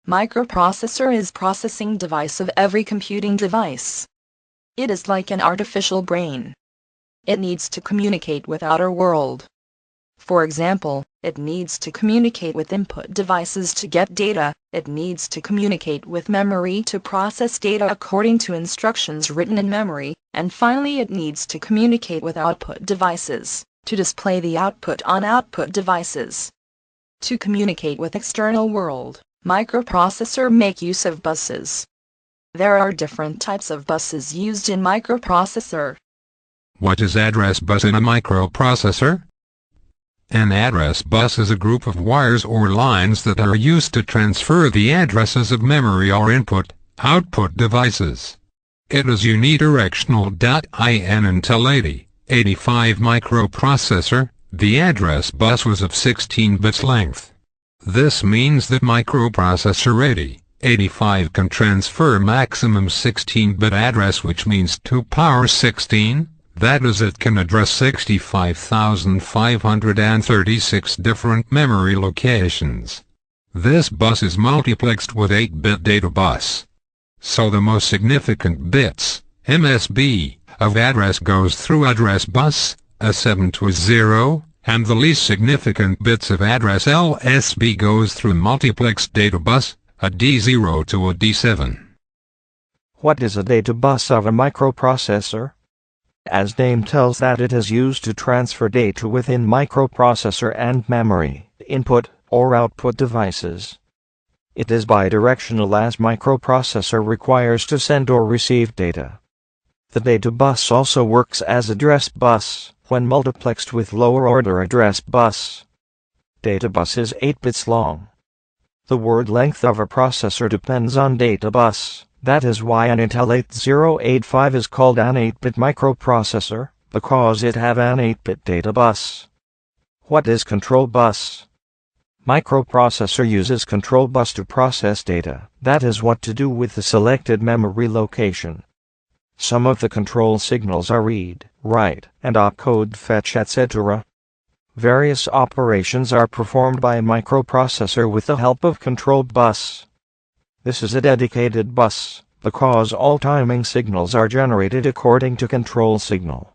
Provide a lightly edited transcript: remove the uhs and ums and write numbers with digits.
Microprocessor is processing device of every computing device. It is like an artificial brain. It needs to communicate with outer world. For example, it needs to communicate with input devices to get data, it needs to communicate with memory to process data according to instructions written in memory, and finally it needs to communicate with output devices, to display the output on output devices. To communicate with external world, microprocessor make use of buses. There are different types of buses used in microprocessor. What is address bus in a microprocessor? An address bus is a group of wires or lines that are used to transfer the addresses of memory or input/output devices. It is unidirectional. In Intel 8085 microprocessor, the address bus was of 16 bits length. This means that microprocessor 8085 can transfer maximum 16-bit address, which means 2 power 16. That is, it can address 65,536 different memory locations. This bus is multiplexed with 8-bit data bus. So the most significant bits, MSB, of address goes through address bus, a 7 to a 0, and the least significant bits of address LSB goes through multiplexed data bus, a D0 to a D7. What is a data bus of a microprocessor? As name tells that it is used to transfer data within microprocessor and memory, input or output devices. It is bidirectional as microprocessor requires to send or receive data. The data bus also works as address bus when multiplexed with lower order address bus. Data bus is 8 bits long. The word length of a processor depends on data bus. That is why an Intel 8085 is called an 8-bit microprocessor, because it have an 8-bit data bus. What is control bus? Microprocessor uses control bus to process data, that is what to do with the selected memory location. Some of the control signals are read, write, and opcode, fetch, etc. Various operations are performed by a microprocessor with the help of control bus. This is a dedicated bus, because all timing signals are generated according to control signal.